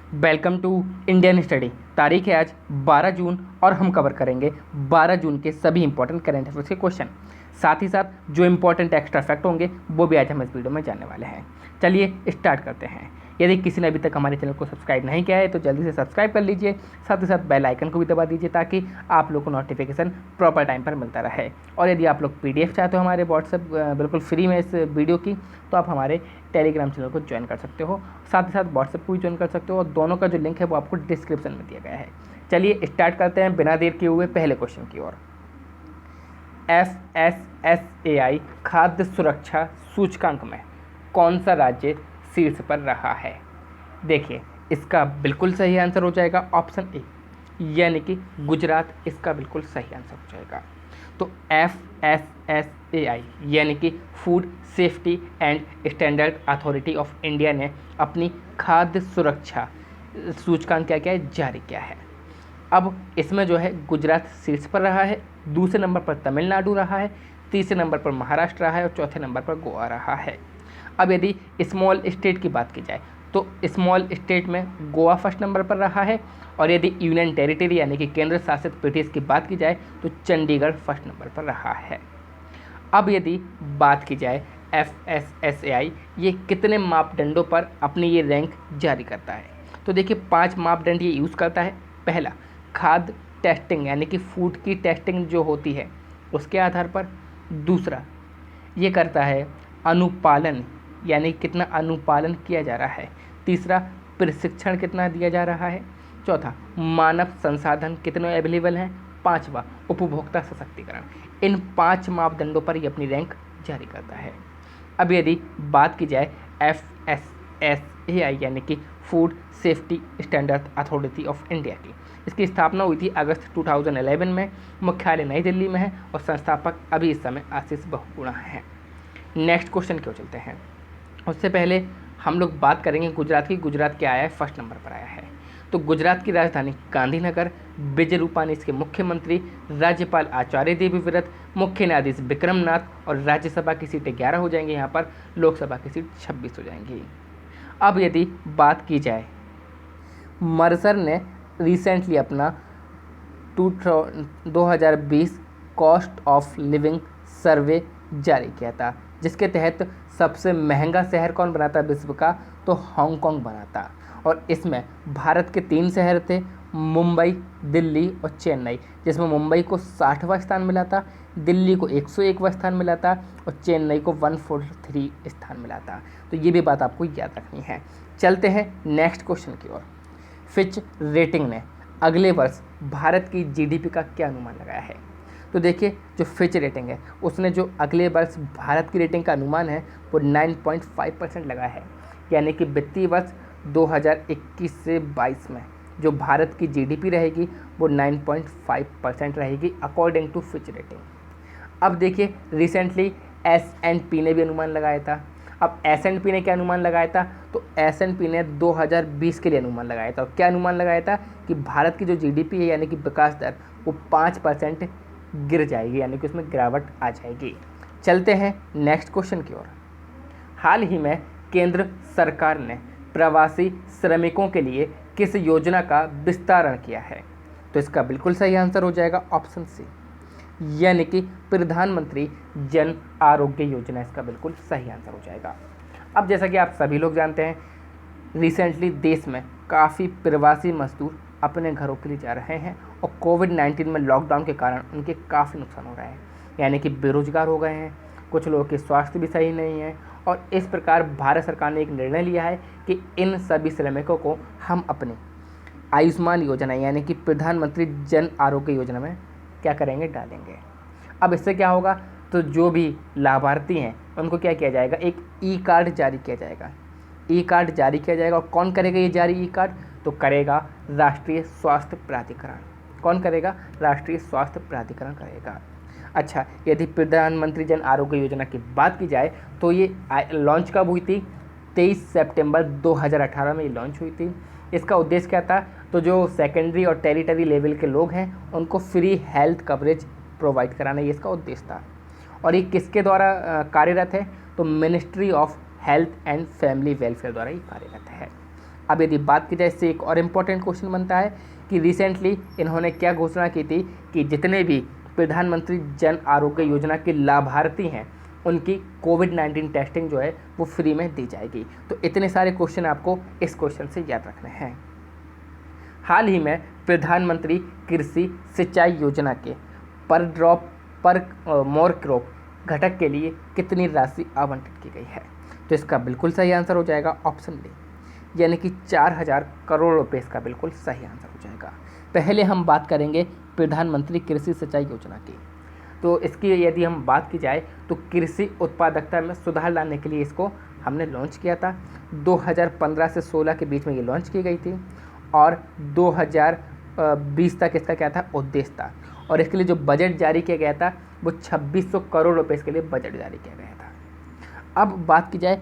Welcome to Indian study. तारीख है आज 12 जून और हम कवर करेंगे 12 जून के सभी इंपॉर्टेंट करंट अफेयर्स के क्वेश्चन। साथ ही साथ जो इंपॉर्टेंट एक्स्ट्रा फैक्ट होंगे वो भी आज हम इस वीडियो में जानने वाले हैं। चलिए स्टार्ट करते हैं। यदि किसी ने अभी तक हमारे चैनल को सब्सक्राइब नहीं किया है तो जल्दी से सब्सक्राइब कर लीजिए, साथ ही साथ बेल आइकन को भी दबा दीजिए ताकि आप लोग को नोटिफिकेशन प्रॉपर टाइम पर मिलता रहे। और यदि आप लोग PDF चाहते हो हमारे व्हाट्सएप बिल्कुल फ्री में इस वीडियो की, तो आप हमारे टेलीग्राम चैनल को ज्वाइन कर सकते हो, साथ ही साथ व्हाट्सएप को भी ज्वाइन कर सकते हो, और दोनों का जो लिंक है वो आपको डिस्क्रिप्शन में दिया गया है। चलिए स्टार्ट करते हैं बिना देर किए हुए पहले क्वेश्चन की ओर। FSSAI खाद्य सुरक्षा सूचकांक में कौन सा राज्य शीर्ष पर रहा है? देखिए, इसका बिल्कुल सही आंसर हो जाएगा ऑप्शन ए, यानी कि गुजरात इसका बिल्कुल सही आंसर हो जाएगा। तो FSSAI यानी कि food safety and standard authority of India ने अपनी खाद्य सुरक्षा सूचकांक क्या है जारी किया है। अब इसमें जो है गुजरात शीर्ष पर रहा है, दूसरे नंबर पर तमिलनाडु रहा है, तीसरे नंबर पर महाराष्ट्र रहा है और चौथे नंबर पर गोवा रहा है। अब यदि स्मॉल स्टेट की बात की जाए तो स्मॉल स्टेट में गोवा फर्स्ट नंबर पर रहा है, और यदि यूनियन टेरिटरी यानी कि केंद्र शासित प्रदेश की बात की जाए तो चंडीगढ़ फर्स्ट नंबर पर रहा है। अब यदि बात की जाए FSSAI ये कितने मापदंडों पर अपनी ये रैंक जारी करता है, तो देखिए 5 मापदंड ये यूज़ करता है। पहला, खाद्य टेस्टिंग यानी कि फूड की टेस्टिंग जो होती है उसके आधार पर। दूसरा, ये करता है अनुपालन यानी कितना अनुपालन किया जा रहा है। तीसरा, प्रशिक्षण कितना दिया जा रहा है। चौथा, मानव संसाधन कितने अवेलेबल हैं। पांचवा, उपभोक्ता सशक्तिकरण। इन 5 मापदंडों पर ये अपनी रैंक जारी करता है। अब यदि बात की जाए FSSAI यानी कि food safety standard authority of India की, इसकी स्थापना हुई थी अगस्त 2011 में, मुख्यालय नई दिल्ली में है और संस्थापक अभी इस समय आशीष बहुगुणा हैं। नेक्स्ट क्वेश्चन क्यों चलते हैं, उससे पहले हम लोग बात करेंगे गुजरात की। गुजरात क्या आया है, फर्स्ट नंबर पर आया है। तो गुजरात की राजधानी गांधीनगर, विजय रूपानी इसके मुख्यमंत्री, राज्यपाल आचार्य देवव्रत, मुख्य न्यायाधीश विक्रमनाथ, और राज्यसभा की सीटें 11 हो जाएंगी यहाँ पर, लोकसभा की सीट 26 हो जाएंगी। अब यदि बात की जाए, मर्सर ने रिसेंटली अपना 2020 कॉस्ट ऑफ लिविंग सर्वे जारी किया था, जिसके तहत सबसे महंगा शहर कौन बना था विश्व का, तो हांगकांग बना था। और इसमें भारत के 3 शहर थे, मुंबई, दिल्ली और चेन्नई, जिसमें मुंबई को 60वां स्थान मिला था, दिल्ली को 101वां स्थान मिला था और चेन्नई को 143 स्थान मिला था। तो ये भी बात आपको याद रखनी है। चलते हैं नेक्स्ट क्वेश्चन की ओर। फिच रेटिंग ने अगले वर्ष भारत की GDP का क्या अनुमान लगाया है? तो देखिए, जो फिच रेटिंग है उसने जो अगले वर्ष भारत की रेटिंग का अनुमान है वो 9.5% लगा है, यानी कि वित्तीय वर्ष 2021 से 22 में जो भारत की GDP रहेगी वो 9.5% रहेगी अकॉर्डिंग टू फिच रेटिंग। अब देखिए, रिसेंटली S&P ने भी अनुमान लगाया था। अब S&P ने क्या अनुमान लगाया था, तो S&P ने 2020 के लिए अनुमान लगाया था। और क्या अनुमान लगाया था कि भारत की जो GDP है यानी कि विकास दर वो 5% गिर जाएगी, यानी कि उसमें गिरावट आ जाएगी। चलते हैं नेक्स्ट क्वेश्चन की ओर। हाल ही में केंद्र सरकार ने प्रवासी श्रमिकों के लिए किस योजना का विस्तारण किया है? तो इसका बिल्कुल सही आंसर हो जाएगा ऑप्शन सी, यानी कि प्रधानमंत्री जन आरोग्य योजना इसका बिल्कुल सही आंसर हो जाएगा। अब जैसा कि आप सभी लोग जानते हैं, रिसेंटली देश में काफ़ी प्रवासी मजदूर अपने घरों के लिए जा रहे हैं और कोविड-19 में लॉकडाउन के कारण उनके काफ़ी नुकसान हो रहा है, यानी कि बेरोजगार हो गए हैं, कुछ लोगों के स्वास्थ्य भी सही नहीं है। और इस प्रकार भारत सरकार ने एक निर्णय लिया है कि इन सभी श्रमिकों को हम अपनी आयुष्मान योजना यानी कि प्रधानमंत्री जन आरोग्य योजना में क्या करेंगे, डालेंगे। अब इससे क्या होगा, तो जो भी लाभार्थी हैं उनको क्या किया जाएगा, एक कार्ड जारी किया जाएगा। कार्ड जारी किया जाएगा, और कौन करेगा ये जारी कार्ड, तो करेगा राष्ट्रीय स्वास्थ्य प्राधिकरण। कौन करेगा, राष्ट्रीय स्वास्थ्य प्राधिकरण करेगा। अच्छा, यदि प्रधानमंत्री जन आरोग्य योजना की बात की जाए तो ये लॉन्च कब हुई थी, 23 सितंबर 2018 में ये लॉन्च हुई थी। इसका उद्देश्य क्या था, तो जो सेकेंडरी और टेरिटरी लेवल के लोग हैं उनको फ्री हेल्थ कवरेज प्रोवाइड कराना, ये इसका उद्देश्य था। और ये किसके द्वारा कार्यरत है, तो ministry of health and family welfare द्वारा ये कार्यरत है। अब यदि बात की जाए, इससे एक और इम्पोर्टेंट क्वेश्चन बनता है कि रिसेंटली इन्होंने क्या घोषणा की थी कि जितने भी प्रधानमंत्री जन आरोग्य योजना के लाभार्थी हैं उनकी कोविड-19 टेस्टिंग जो है वो फ्री में दी जाएगी। तो इतने सारे क्वेश्चन आपको इस क्वेश्चन से याद रखने हैं। हाल ही में प्रधानमंत्री कृषि सिंचाई योजना के पर ड्रॉप पर मोर क्रॉप घटक के लिए कितनी राशि आवंटित की गई है? तो इसका बिल्कुल सही आंसर हो जाएगा ऑप्शन डी, यानी कि 4000 करोड़ रुपए इसका बिल्कुल सही आंसर हो जाएगा। पहले हम बात करेंगे प्रधानमंत्री कृषि सिंचाई योजना की। तो इसकी यदि हम बात की जाए तो कृषि उत्पादकता में सुधार लाने के लिए इसको हमने लॉन्च किया था। 2015 से 16 के बीच में ये लॉन्च की गई थी और 2020 तक इसका क्या था, उद्देश्य था। और इसके लिए जो बजट जारी किया गया था वो 2600 करोड़ रुपए इसके लिए बजट जारी किया गया था। अब बात की जाए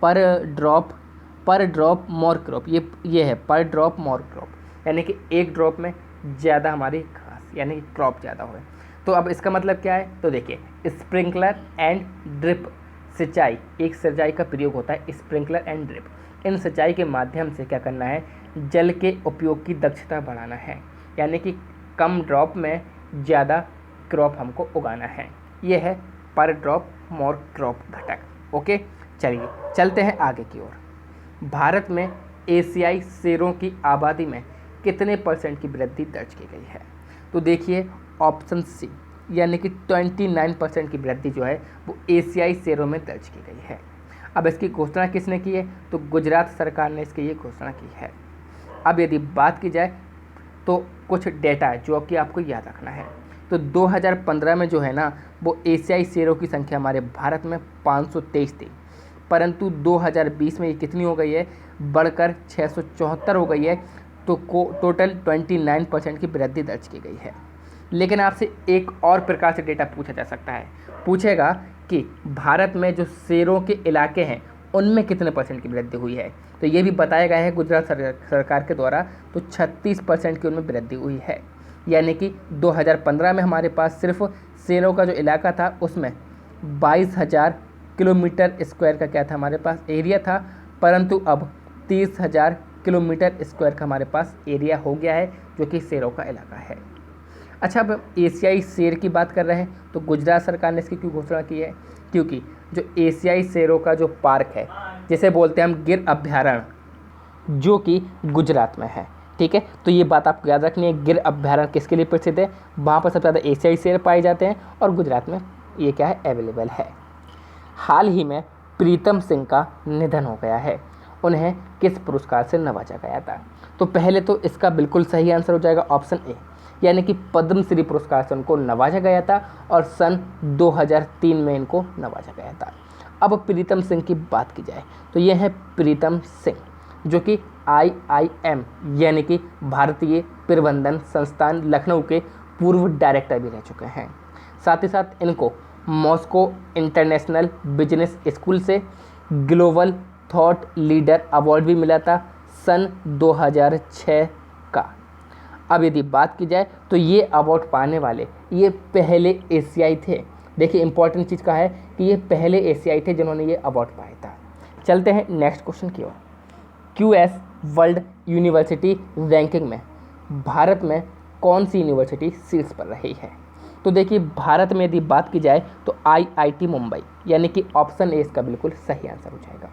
पर ड्रॉप मोर क्रॉप, ये है पर ड्रॉप मोर क्रॉप, यानी कि एक ड्रॉप में ज़्यादा हमारी घास यानी कि क्रॉप ज़्यादा हो। तो अब इसका मतलब क्या है, तो देखिए स्प्रिंकलर एंड ड्रिप सिंचाई, एक सिंचाई का प्रयोग होता है स्प्रिंकलर एंड ड्रिप। इन सिंचाई के माध्यम से क्या करना है, जल के उपयोग की दक्षता बढ़ाना है, यानी कि कम ड्रॉप में ज़्यादा क्रॉप हमको उगाना है। ये है पर ड्रॉप मोर क्रॉप घटक। ओके, चलिए चलते हैं आगे की ओर। भारत में एशियाई शेरों की आबादी में कितने % की वृद्धि दर्ज की गई है? तो देखिए ऑप्शन सी, यानी कि 29% की वृद्धि जो है वो एशियाई शेरों में दर्ज की गई है। अब इसकी घोषणा किसने की है, तो गुजरात सरकार ने इसकी ये घोषणा की है। अब यदि बात की जाए तो कुछ डेटा है जो कि आपको याद रखना है। तो 2015 में जो है ना वो एशियाई शेरों की संख्या हमारे भारत में 523 थी, परंतु 2020 में ये कितनी हो गई है, बढ़कर 674 हो गई है। तो टोटल 29% की वृद्धि दर्ज की गई है। लेकिन आपसे एक और प्रकार से डेटा पूछा जा सकता है, पूछेगा कि भारत में जो शेरों के इलाके हैं उनमें कितने % की वृद्धि हुई है। तो ये भी बताया गया है गुजरात सरकार के द्वारा, तो 36% की उनमें वृद्धि हुई है। यानी कि 2015 में हमारे पास सिर्फ शेरों का जो इलाका था उसमें 22,000 किलोमीटर स्क्वायर का क्या था, हमारे पास एरिया था, परंतु अब 30,000 किलोमीटर स्क्वायर का हमारे पास एरिया हो गया है जो कि शेरों का इलाका है। अच्छा, अब एशियाई शेर की बात कर रहे हैं तो गुजरात सरकार ने इसकी क्यों घोषणा की है, क्योंकि जो एशियाई शेरों का जो पार्क है जिसे बोलते हैं हम गिर अभ्यारण्य, जो कि गुजरात में है, ठीक है। तो ये बात आपको याद रखनी है, गिर अभ्यारण्य किसके लिए प्रसिद्ध है, वहाँ पर सबसे ज़्यादा एशियाई शेर पाए जाते हैं और गुजरात में ये क्या है, अवेलेबल है। हाल ही में प्रीतम सिंह का निधन हो गया है, उन्हें किस पुरस्कार से नवाजा गया था? तो पहले तो इसका बिल्कुल सही आंसर हो जाएगा ऑप्शन ए, यानी कि पद्मश्री पुरस्कार से उनको नवाजा गया था और सन 2003 में इनको नवाजा गया था। अब प्रीतम सिंह की बात की जाए तो ये है प्रीतम सिंह, जो कि IIM यानी कि भारतीय प्रबंधन संस्थान लखनऊ के पूर्व डायरेक्टर भी रह चुके हैं। साथ ही साथ इनको मॉस्को इंटरनेशनल बिजनेस स्कूल से ग्लोबल थॉट लीडर अवार्ड भी मिला था सन 2006 का। अब यदि बात की जाए तो ये अवार्ड पाने वाले ये पहले एशियाई थे। देखिए इंपॉर्टेंट चीज़ का है कि ये पहले एशियाई थे जिन्होंने ये अवार्ड पाया था। चलते हैं नेक्स्ट क्वेश्चन की ओर। QS वर्ल्ड यूनिवर्सिटी रैंकिंग में भारत में कौन सी यूनिवर्सिटी शीर्ष पर रही है? तो देखिए भारत में यदि बात की जाए तो IIT मुंबई, यानी कि ऑप्शन ए इसका बिल्कुल सही आंसर हो जाएगा।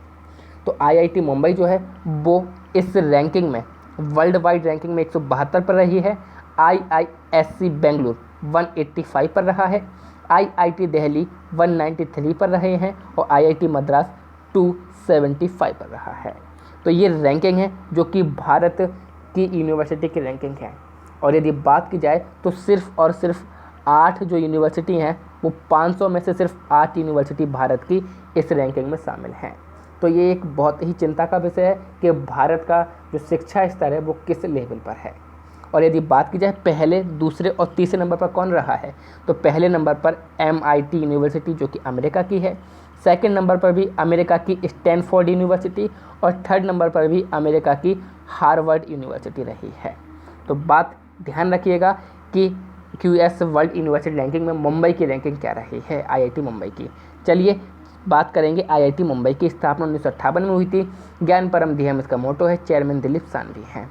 तो IIT मुंबई जो है वो इस रैंकिंग में वर्ल्ड वाइड रैंकिंग में 172 पर रही है। IISc बेंगलुरु 185 पर रहा है, IIT दिल्ली 193 पर रहे हैं और IIT मद्रास 275 पर रहा है। तो ये रैंकिंग है जो कि भारत की यूनिवर्सिटी की रैंकिंग है। और यदि बात की जाए तो सिर्फ और सिर्फ 8 जो यूनिवर्सिटी हैं वो 500 में से सिर्फ 8 यूनिवर्सिटी भारत की इस रैंकिंग में शामिल हैं। तो ये एक बहुत ही चिंता का विषय है कि भारत का जो शिक्षा स्तर है वो किस लेवल पर है। और यदि बात की जाए पहले, दूसरे और तीसरे नंबर पर कौन रहा है, तो पहले नंबर पर MIT यूनिवर्सिटी जो कि अमेरिका की है, सेकंड नंबर पर भी अमेरिका की स्टैनफोर्ड यूनिवर्सिटी और थर्ड नंबर पर भी अमेरिका की हार्वर्ड यूनिवर्सिटी रही है। तो बात ध्यान रखिएगा कि QS वर्ल्ड यूनिवर्सिटी रैंकिंग में मुंबई की रैंकिंग क्या रही है, IIT मुंबई की। चलिए बात करेंगे आईआईटी मुंबई की स्थापना 1958 में हुई थी। ज्ञान परम धियम इसका मोटो है। चेयरमैन दिलीप शांघवी हैं।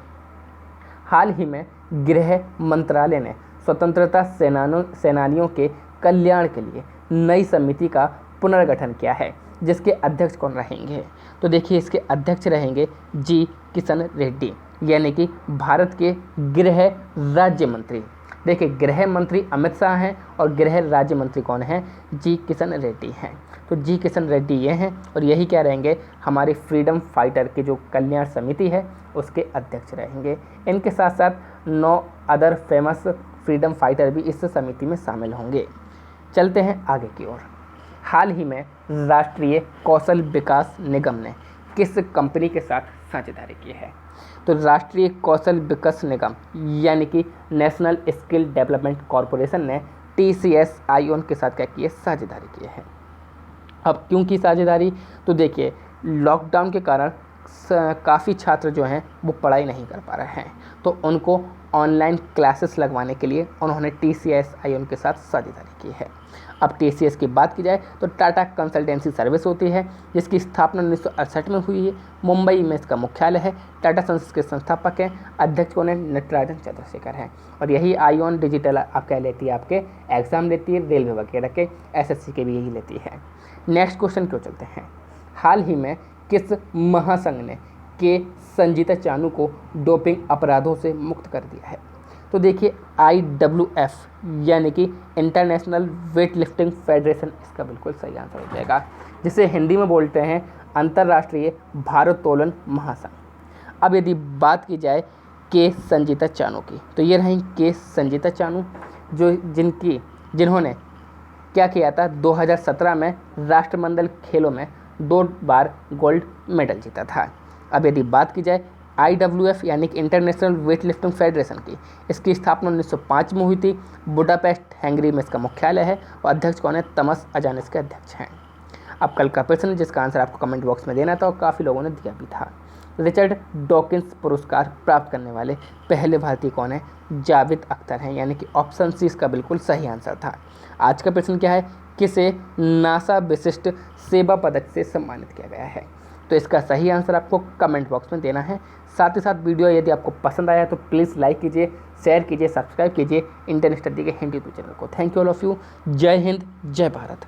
हाल ही में गृह मंत्रालय ने स्वतंत्रता सेनानियों के कल्याण के लिए नई समिति का पुनर्गठन किया है, जिसके अध्यक्ष कौन रहेंगे? तो देखिए, इसके अध्यक्ष रहेंगे जी किशन रेड्डी, यानी कि भारत के गृह राज्य मंत्री। देखिए, गृह मंत्री अमित शाह हैं और गृह राज्य मंत्री कौन हैं? जी किशन रेड्डी हैं। तो जी किशन रेड्डी ये हैं और यही क्या रहेंगे? हमारी फ्रीडम फाइटर की जो कल्याण समिति है उसके अध्यक्ष रहेंगे। इनके साथ साथ 9 अदर फेमस फ्रीडम फाइटर भी इस समिति में शामिल होंगे। चलते हैं आगे की ओर। हाल ही में राष्ट्रीय कौशल विकास निगम ने किस कंपनी के साथ साझेदारी की है? तो राष्ट्रीय कौशल विकास निगम यानी कि नेशनल स्किल डेवलपमेंट कॉरपोरेशन ने TCS आईओन के साथ क्या की है? साझेदारी की है। अब क्यों की साझेदारी? तो देखिए, लॉकडाउन के कारण काफ़ी छात्र जो हैं वो पढ़ाई नहीं कर पा रहे हैं, तो उनको ऑनलाइन क्लासेस लगवाने के लिए उन्होंने TCS आईओन के साथ साझेदारी की है। अब TCS की बात की जाए तो टाटा कंसल्टेंसी सर्विस होती है, जिसकी स्थापना 1968 में हुई है। मुंबई में इसका मुख्यालय है। टाटा सन्स के संस्थापक हैं। अध्यक्ष कौन है? नटराजन चंद्रशेखर हैं। और यही आईओन डिजिटल आप क्या लेती है? आपके एग्ज़ाम लेती है, रेलवे वगैरह के, SSC के भी यही लेती है। नेक्स्ट क्वेश्चन क्यों चलते हैं। हाल ही में किस महासंघ ने के संजीता चानू को डोपिंग अपराधों से मुक्त कर दिया है? तो देखिए, IWF यानी कि इंटरनेशनल वेट लिफ्टिंग फेडरेशन इसका बिल्कुल सही आंसर हो जाएगा, जिसे हिंदी में बोलते हैं अंतर्राष्ट्रीय भारोत्तोलन महासंघ। अब यदि बात की जाए के संजीता चानू की, तो ये रहीं के संजीता चानू, जिन्होंने क्या किया था? 2017 में राष्ट्रमंडल खेलों में 2 बार गोल्ड मेडल जीता था। अब यदि बात की जाए IWF यानी कि इंटरनेशनल वेट लिफ्टिंग फेडरेशन की, इसकी स्थापना 1905 में हुई थी। बुडापेस्ट हंगरी में इसका मुख्यालय है और अध्यक्ष कौन है? तमस अजान इसके अध्यक्ष हैं। अब कल का प्रश्न जिसका आंसर आपको कमेंट बॉक्स में देना था और काफ़ी लोगों ने दिया भी था। रिचर्ड डॉकिंस पुरस्कार प्राप्त करने वाले पहले भारतीय कौन है? जावेद अख्तर हैं, यानी कि ऑप्शन सी इसका बिल्कुल सही आंसर था। आज का प्रश्न क्या है? किसे नासा विशिष्ट सेवा पदक से सम्मानित किया गया है? तो इसका सही आंसर आपको कमेंट बॉक्स में देना है। साथ ही साथ वीडियो यदि आपको पसंद आया तो प्लीज़ लाइक कीजिए, शेयर कीजिए, सब्सक्राइब कीजिए इंडियन स्टडी के हिंदी यूट्यूब चैनल को। Thank you all of you. जय हिंद, जय भारत।